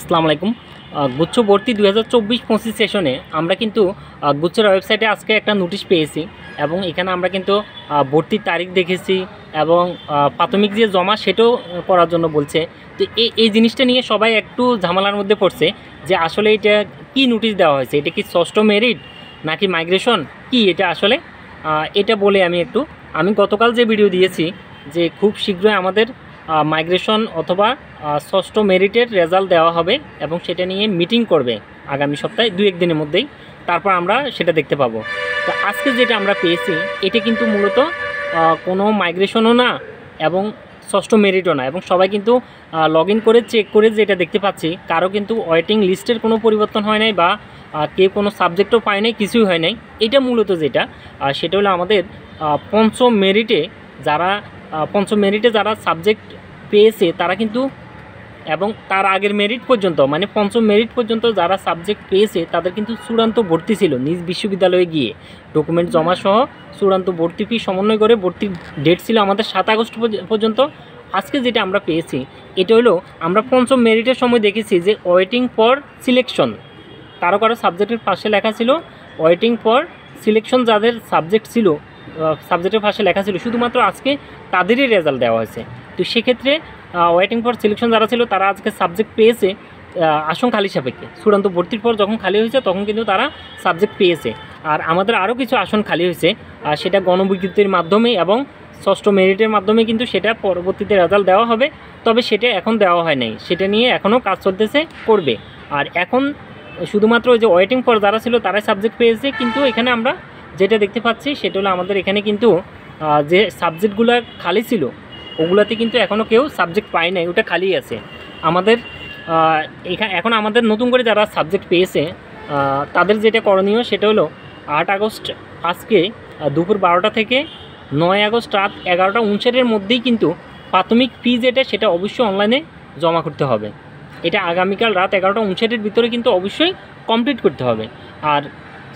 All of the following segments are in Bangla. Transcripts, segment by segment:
আসসালামু আলাইকুম। গুচ্ছ ভর্তি 2024-25 সেশনে আমরা কিন্তু গুচ্ছের ওয়েবসাইটে আজকে একটা নোটিশ পেয়েছি এবং এখানে আমরা কিন্তু ভর্তির তারিখ দেখেছি এবং প্রাথমিক যে জমা সেটাও করার জন্য বলছে। তো এই জিনিসটা নিয়ে সবাই একটু ঝামেলার মধ্যে পড়ছে যে আসলে এটা কি নোটিশ দেওয়া হয়েছে, এটা কি ষষ্ঠ মেরিট নাকি মাইগ্রেশন, কি এটা আসলে এটা বলে আমি গতকাল যে ভিডিও দিয়েছি যে খুব শীঘ্রই আমাদের মাইগ্রেশন অথবা ষষ্ঠ মেরিটের রেজাল্ট দেওয়া হবে এবং সেটা নিয়ে মিটিং করবে আগামী সপ্তাহে 2-1 দিনের মধ্যেই, তারপর আমরা সেটা দেখতে পাবো। তো আজকে যেটা আমরা পেয়েছি এটা কিন্তু মূলত কোনো মাইগ্রেশনও না এবং ষষ্ঠ মেরিটও না, এবং সবাই কিন্তু লগ ইন করে চেক করে যেটা দেখতে পাচ্ছি কারো কিন্তু ওয়েটিং লিস্টের কোনো পরিবর্তন হয় নাই বা কেউ কোনো সাবজেক্টও পায় নাই, কিছুই হয় নাই। এটা মূলত যেটা সেটা হলো আমাদের পঞ্চম মেরিটে যারা সাবজেক্ট পেয়েছে তারা কিন্তু, এবং তার আগের মেরিট পর্যন্ত মানে পঞ্চম মেরিট পর্যন্ত যারা সাবজেক্ট পেয়েছে তাদের কিন্তু চূড়ান্ত ভর্তি ছিল নিজ বিশ্ববিদ্যালয়ে গিয়ে ডকুমেন্ট জমা সহ চূড়ান্ত ভর্তি ফি সমন্বয় করে ভর্তির ডেট ছিল আমাদের 7 আগস্ট পর্যন্ত। আজকে যেটা আমরা পেয়েছি এটা হলো আমরা পঞ্চম মেরিটের সময় দেখেছি যে ওয়েটিং ফর সিলেকশন, কারো সাবজেক্টের পাশে লেখা ছিল ওয়েটিং ফর সিলেকশন, যাদের সাবজেক্ট ছিল সাবজেক্টের পাশে লেখা ছিল শুধুমাত্র আজকে তাদেরই রেজাল্ট দেওয়া হয়েছে। তো সেক্ষেত্রে ওয়েটিং ফর সিলেকশন যারা ছিল তারা আজকে সাবজেক্ট পেয়েছে আসন খালি সাপেক্ষে, চূড়ান্ত ভর্তির পর যখন খালি হয়েছে তখন কিন্তু তারা সাবজেক্ট পেয়েছে। আর আমাদের আরও কিছু আসন খালি হয়েছে, সেটা গণবিজ্ঞপ্তির মাধ্যমে এবং ষষ্ঠ মেরিটের মাধ্যমে কিন্তু সেটা পরবর্তীতে রেজাল্ট দেওয়া হবে, তবে সেটা এখন দেওয়া হয় নাই, সেটা নিয়ে এখনও কাজ চলতেছে, করবে। আর এখন শুধুমাত্র ওই যে ওয়েটিং ফর যারা ছিল তারাই সাবজেক্ট পেয়েছে, কিন্তু এখানে আমরা যেটা দেখতে পাচ্ছি সেটা হলো আমাদের এখানে কিন্তু যে সাবজেক্টগুলো খালি ছিল ওগুলোতে কিন্তু এখনও কেউ সাবজেক্ট পায় নাই, ওটা খালি আছে আমাদের। এখন আমাদের নতুন করে যারা সাবজেক্ট পেয়েছে তাদের যেটা করণীয় সেটা হলো 8 আগস্ট আজকে দুপুর 12টা থেকে 9 আগস্ট রাত 11:59 মধ্যেই কিন্তু প্রাথমিক ফি যেটা সেটা অবশ্যই অনলাইনে জমা করতে হবে। এটা আগামীকাল রাত 11:59 ভিতরে কিন্তু অবশ্যই কমপ্লিট করতে হবে। আর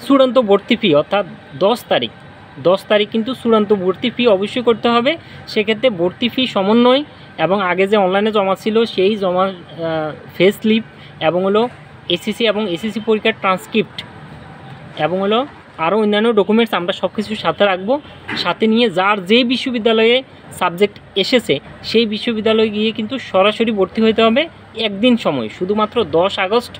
চূড়ান্ত ভর্তি ফি অর্থাৎ 10 তারিখ কিন্তু চূড়ান্ত ভর্তি ফি অবশ্যই করতে হবে। সেক্ষেত্রে ভর্তি ফি সমন্বয় এবং আগে যে অনলাইনে জমা ছিল সেই জমা ফেস স্লিপ এবং হলো এসএসসি এবং এসএসসি পরীক্ষার ট্রান্সক্রিপ্ট এবং হলো আরও অন্যান্য ডকুমেন্টস আমরা সব কিছু সাথে রাখবো। সাথে নিয়ে যার যেই বিশ্ববিদ্যালয়ে সাবজেক্ট এসেছে সেই বিশ্ববিদ্যালয়ে গিয়ে কিন্তু সরাসরি ভর্তি হতে হবে। একদিন সময়, শুধুমাত্র 10 আগস্ট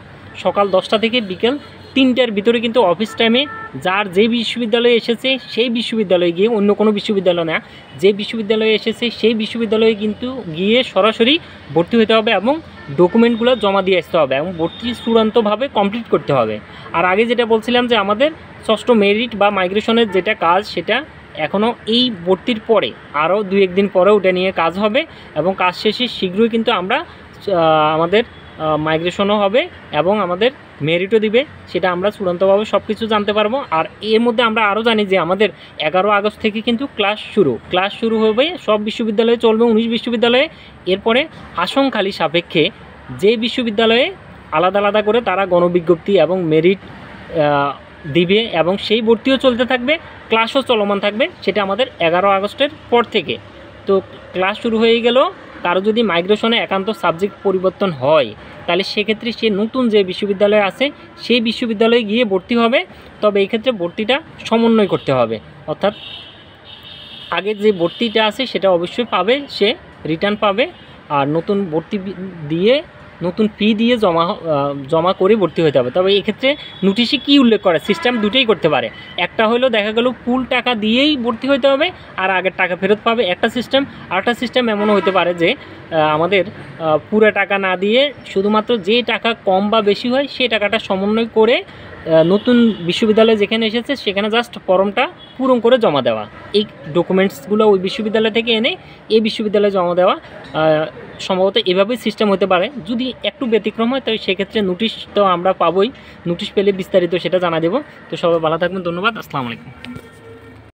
সকাল 10টা থেকে বিকেল 3টার ভিতরে কিন্তু অফিস টাইমে যার যে বিশ্ববিদ্যালয়ে এসেছে সেই বিশ্ববিদ্যালয়ে গিয়ে, অন্য কোনো বিশ্ববিদ্যালয় না, যে বিশ্ববিদ্যালয়ে এসেছে সেই বিশ্ববিদ্যালয়ে কিন্তু গিয়ে সরাসরি ভর্তি হতে হবে এবং ডকুমেন্টগুলো জমা দিয়ে আসতে হবে এবং ভর্তি চূড়ান্তভাবে কমপ্লিট করতে হবে। আর আগে যেটা বলছিলাম যে আমাদের ষষ্ঠ মেরিট বা মাইগ্রেশনের যেটা কাজ সেটা এখনও এই ভর্তির পরে আরও 2-1 দিন পরে ওটা নিয়ে কাজ হবে এবং কাজ শেষে শীঘ্রই কিন্তু আমরা আমাদের মাইগ্রেশনও হবে এবং আমাদের মেরিটও দিবে, সেটা আমরা চূড়ান্তভাবে সব কিছু জানতে পারবো। আর এর মধ্যে আমরা আরও জানি যে আমাদের 11 আগস্ট থেকে কিন্তু ক্লাস শুরু হবে, সব বিশ্ববিদ্যালয়ে চলবে, 19 বিশ্ববিদ্যালয়ে। এরপরে আসন খালি সাপেক্ষে যে বিশ্ববিদ্যালয়ে আলাদা আলাদা করে তারা গণবিজ্ঞপ্তি এবং মেরিট দিবে এবং সেই ভর্তিও চলতে থাকবে, ক্লাসও চলমান থাকবে, সেটা আমাদের 11 আগস্টের পর থেকে। তো ক্লাস শুরু হয়ে গেল, কারো যদি মাইগ্রেশনে একান্ত সাবজেক্ট পরিবর্তন হয় তাহলে সেক্ষেত্রে সে নতুন যে বিশ্ববিদ্যালয় আছে সেই বিশ্ববিদ্যালয়ে গিয়ে ভর্তি হবে। তবে এই ক্ষেত্রে ভর্তিটা সমন্বয় করতে হবে, অর্থাৎ আগের যে ভর্তিটা আছে সেটা অবশ্যই পাবে, সে রিটার্ন পাবে, আর নতুন ভর্তি দিয়ে নতুন ফি দিয়ে জমা করে ভর্তি হতে হবে। তবে এক্ষেত্রে নোটিশে কী উল্লেখ করে, সিস্টেম দুটোই করতে পারে। একটা হলো দেখা গেল ফুল টাকা দিয়েই ভর্তি হতে হবে আর আগের টাকা ফেরত পাবে একটা সিস্টেম, আর একটা সিস্টেম এমনও হতে পারে যে আমাদের পুরো টাকা না দিয়ে শুধুমাত্র যে টাকা কম বা বেশি হয় সেই টাকাটা সমন্বয় করে নতুন বিশ্ববিদ্যালয়ে যেখানে এসেছে সেখানে জাস্ট ফর্মটা পূরণ করে জমা দেওয়া, এই ডকুমেন্টসগুলো ওই বিশ্ববিদ্যালয় থেকে এনে এই বিশ্ববিদ্যালয়ে জমা দেওয়া, সম্ভবত এভাবেই সিস্টেম হতে পারে। যদি একটু ব্যতিক্রম হয় তাই সেক্ষেত্রে নোটিশ তো আমরা পাবোই, নোটিশ পেলে বিস্তারিত সেটা জানা দেবো। তো সবাই ভালো থাকবেন, ধন্যবাদ, আসসালামু আলাইকুম।